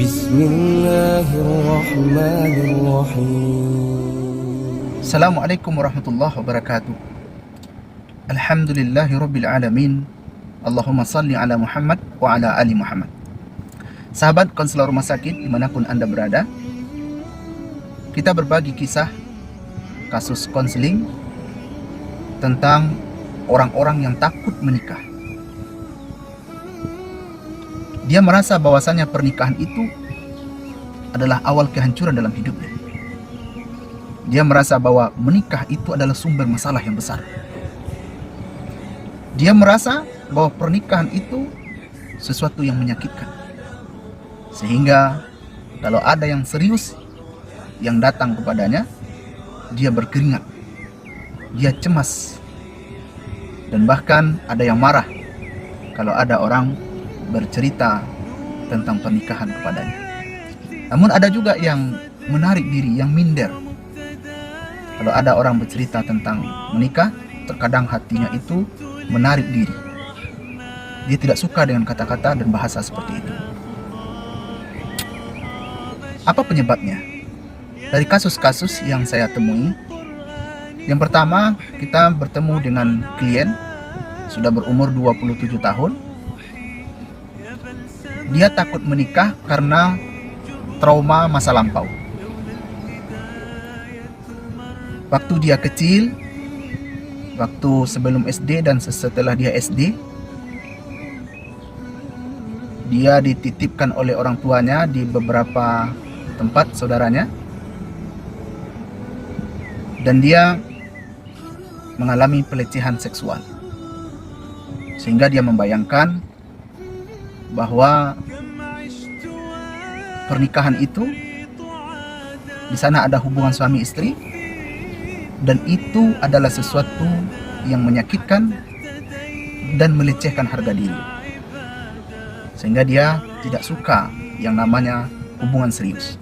Bismillahirrahmanirrahim. Assalamualaikum warahmatullahi wabarakatuh. Alhamdulillahirabbil alamin. Allahumma salli ala Muhammad wa ala ali Muhammad. Sahabat konselor rumah sakit dimanapun Anda berada, kita berbagi kisah kasus konseling tentang orang-orang yang takut menikah. Dia merasa bahwasanya pernikahan itu adalah awal kehancuran dalam hidupnya. Dia merasa bahwa menikah itu adalah sumber masalah yang besar. Dia merasa bahwa pernikahan itu sesuatu yang menyakitkan. Sehingga kalau ada yang serius yang datang kepadanya, dia berkeringat, dia cemas, dan bahkan ada yang marah kalau ada orang bercerita tentang pernikahan kepadanya. Namun ada juga yang menarik diri, yang minder. Kalau ada orang bercerita tentang menikah, terkadang hatinya itu menarik diri. Dia tidak suka dengan kata-kata dan bahasa seperti itu. Apa penyebabnya? Dari kasus-kasus yang saya temui, yang pertama, kita bertemu dengan klien sudah berumur 27 tahun. Dia takut menikah karena trauma masa lampau. Waktu dia kecil, waktu sebelum SD dan setelah dia SD, dia dititipkan oleh orang tuanya di beberapa tempat saudaranya, dan dia mengalami pelecehan seksual. Sehingga dia membayangkan bahwa pernikahan itu di sana ada hubungan suami istri, dan itu adalah sesuatu yang menyakitkan dan melecehkan harga diri. Sehingga dia tidak suka yang namanya hubungan serius.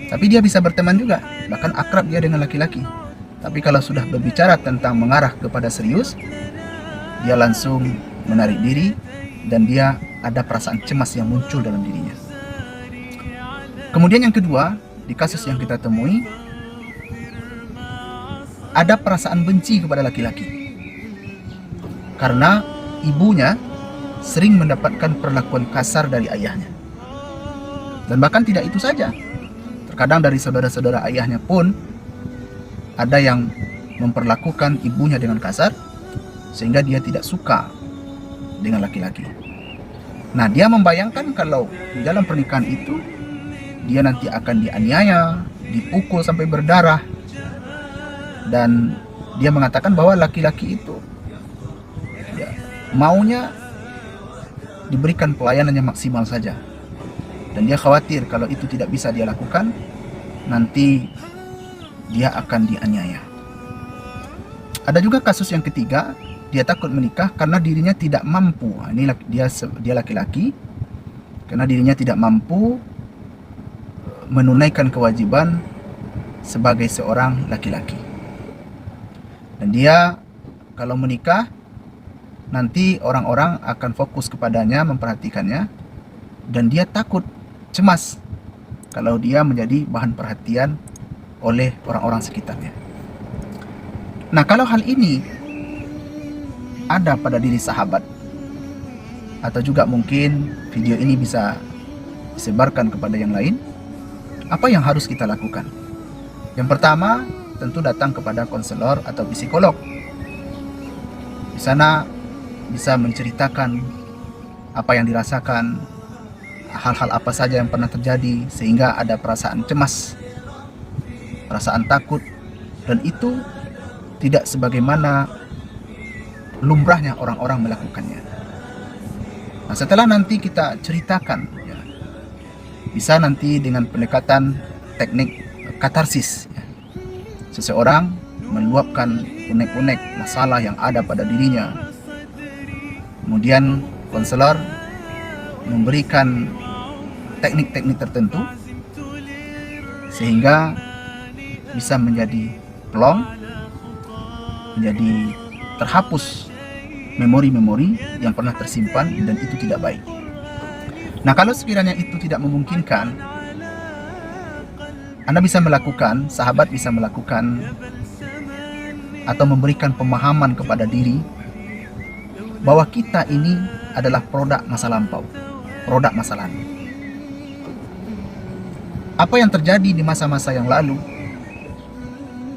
Tapi dia bisa berteman juga, bahkan akrab dia dengan laki-laki. Tapi kalau sudah berbicara tentang mengarah kepada serius, dia langsung menarik diri dan dia ada perasaan cemas yang muncul dalam dirinya. Kemudian yang kedua, di kasus yang kita temui, ada perasaan benci kepada laki-laki. Karena ibunya sering mendapatkan perlakuan kasar dari ayahnya. Dan bahkan tidak itu saja. Terkadang dari saudara-saudara ayahnya pun ada yang memperlakukan ibunya dengan kasar, sehingga dia tidak suka dengan laki-laki. Nah, dia membayangkan kalau di dalam pernikahan itu dia nanti akan dianiaya, dipukul sampai berdarah. Dan dia mengatakan bahwa laki-laki itu ya, maunya diberikan pelayanan yang maksimal saja. Dan dia khawatir kalau itu tidak bisa dia lakukan, nanti dia akan dianiaya. Ada juga kasus yang ketiga, dia takut menikah karena dirinya tidak mampu. Ini dia laki-laki, karena dirinya tidak mampu menunaikan kewajiban sebagai seorang laki-laki. Dan dia kalau menikah, nanti orang-orang akan fokus kepadanya, memperhatikannya, dan dia takut, cemas kalau dia menjadi bahan perhatian oleh orang-orang sekitarnya. Nah, kalau hal ini ada pada diri sahabat, atau juga mungkin video ini bisa disebarkan kepada yang lain, apa yang harus kita lakukan? Yang pertama, tentu datang kepada konselor atau psikolog. Di sana bisa menceritakan apa yang dirasakan, hal-hal apa saja yang pernah terjadi, sehingga ada perasaan cemas, perasaan takut, dan itu tidak sebagaimana lumrahnya orang-orang melakukannya. Nah, setelah nanti kita ceritakan, ya, bisa nanti dengan pendekatan teknik katarsis, ya, seseorang meluapkan unek-unek masalah yang ada pada dirinya. Kemudian konselor memberikan teknik-teknik tertentu sehingga bisa menjadi plong, menjadi terhapus memori-memori yang pernah tersimpan, dan itu tidak baik. Nah, kalau sekiranya itu tidak memungkinkan, Anda bisa melakukan, sahabat bisa melakukan atau memberikan pemahaman kepada diri bahwa kita ini adalah produk masa lampau, produk masa lalu. Apa yang terjadi di masa-masa yang lalu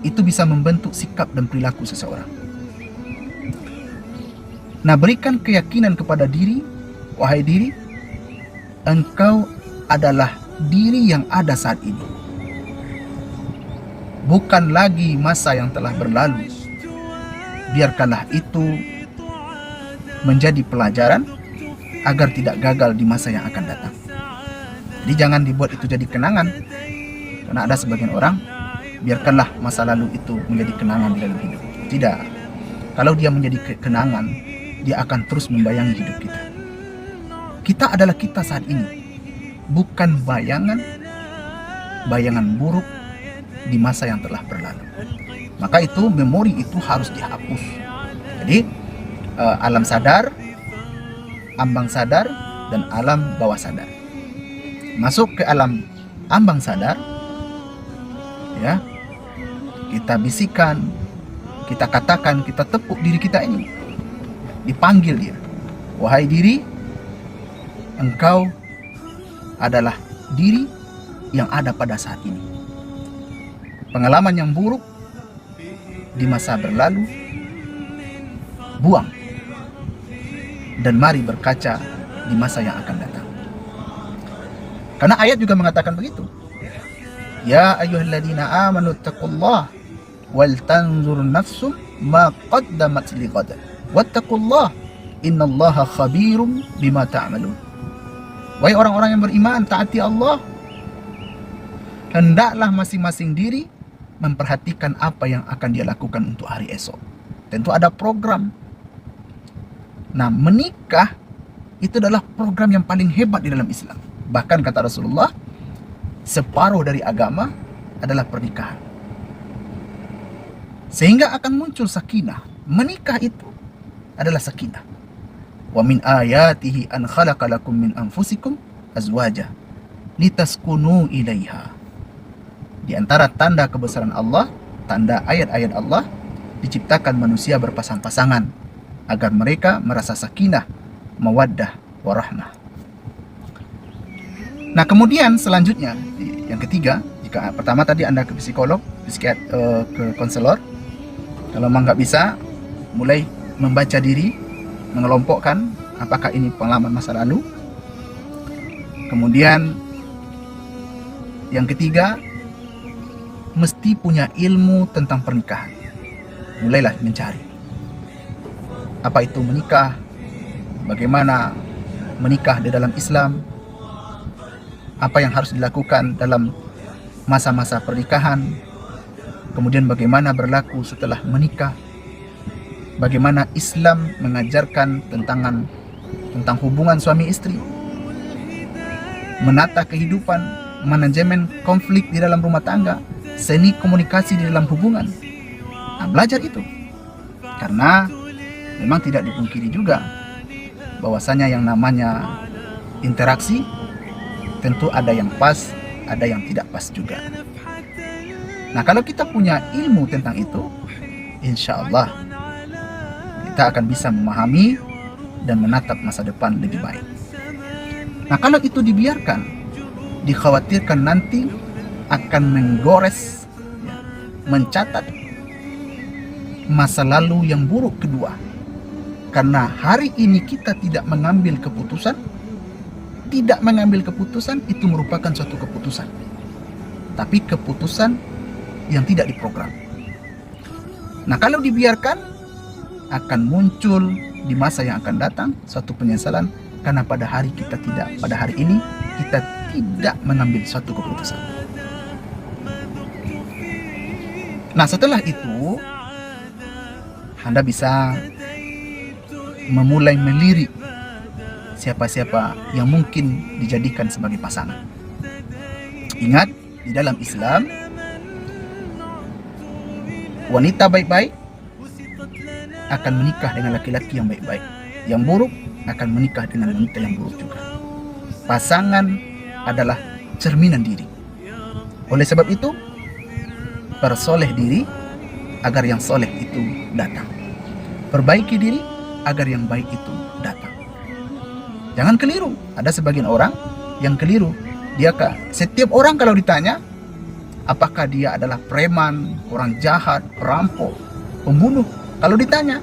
itu bisa membentuk sikap dan perilaku seseorang. Nah, berikan keyakinan kepada diri, wahai diri, engkau adalah diri yang ada saat ini, bukan lagi masa yang telah berlalu. Biarkanlah itu menjadi pelajaran agar tidak gagal di masa yang akan datang. Jadi jangan dibuat itu jadi kenangan, karena ada sebagian orang biarkanlah masa lalu itu menjadi kenangan di dalam hidup. Tidak. Kalau dia menjadi kenangan, dia akan terus membayangi hidup kita. Kita adalah kita saat ini, bukan bayangan buruk di masa yang telah berlalu. Maka itu memori itu harus dihapus. Jadi alam sadar, ambang sadar, dan alam bawah sadar. Masuk ke alam ambang sadar, ya, kita bisikan, kita katakan, kita tepuk diri kita ini, dipanggil dia, wahai diri, engkau adalah diri yang ada pada saat ini. Pengalaman yang buruk di masa berlalu, buang, dan mari berkaca di masa yang akan datang. Karena ayat juga mengatakan begitu. Ya ayyuhalladzina amanu taqullaha wal tanzur nafsum ma qaddamat lighad wattaqullaha innallaha khabirum bima ta'malun. Wahai orang-orang yang beriman, taati Allah. Hendaklah masing-masing diri memperhatikan apa yang akan dia lakukan untuk hari esok. Tentu ada program. Nah, menikah itu adalah program yang paling hebat di dalam Islam. Bahkan kata Rasulullah, separuh dari agama adalah pernikahan. Sehingga akan muncul sakinah. Menikah itu adalah sakinah. Wa min ayatihi an khalaqa lakum min anfusikum azwaja litaskunu ilaiha. Di antara tanda kebesaran Allah, tanda ayat-ayat Allah, diciptakan manusia berpasang-pasangan agar mereka merasa sakinah, mawaddah, warahmah. Nah, kemudian selanjutnya, yang ketiga, jika pertama tadi Anda ke psikolog, ke konselor, kalau memang nggak bisa, mulai membaca diri, mengelompokkan apakah ini pengalaman masa lalu. Kemudian yang ketiga, mesti punya ilmu tentang pernikahan. Mulailah mencari. Apa itu menikah? Bagaimana menikah di dalam Islam? Apa yang harus dilakukan dalam masa-masa pernikahan? Kemudian bagaimana berlaku setelah menikah? Bagaimana Islam mengajarkan tentang hubungan suami istri? Menata kehidupan, manajemen konflik di dalam rumah tangga, seni komunikasi di dalam hubungan. Nah, belajar itu. Karena memang tidak dipungkiri juga bahwasanya yang namanya interaksi tentu ada yang pas, ada yang tidak pas juga. Nah, kalau kita punya ilmu tentang itu, insya Allah kita akan bisa memahami dan menatap masa depan lebih baik. Nah, kalau itu dibiarkan, dikhawatirkan nanti akan menggores, ya, mencatat masa lalu yang buruk kedua. Karena hari ini kita tidak mengambil keputusan, itu merupakan suatu keputusan, tapi keputusan yang tidak diprogram. Nah, kalau dibiarkan, akan muncul di masa yang akan datang suatu penyesalan, karena pada hari ini kita tidak mengambil suatu keputusan. Nah, setelah itu Anda bisa memulai melirik siapa-siapa yang mungkin dijadikan sebagai pasangan. Ingat, di dalam Islam, wanita baik-baik akan menikah dengan laki-laki yang baik-baik. Yang buruk akan menikah dengan wanita yang buruk juga. pasangan adalah cerminan diri. Oleh sebab itu, persoleh diri agar yang soleh itu datang. Perbaiki diri agar yang baik itu datang. Jangan keliru. Ada sebagian orang yang keliru. Setiap orang kalau ditanya apakah dia adalah preman, orang jahat, perampok, pembunuh, kalau ditanya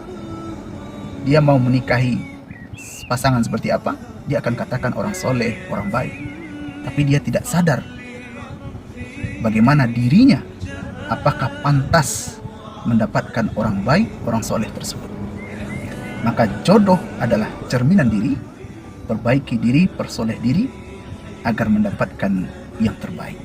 dia mau menikahi pasangan seperti apa, dia akan katakan orang soleh, orang baik. Tapi dia tidak sadar bagaimana dirinya, apakah pantas mendapatkan orang baik, orang soleh tersebut. Maka jodoh adalah cerminan diri. Perbaiki diri, persoleh diri agar mendapatkan yang terbaik.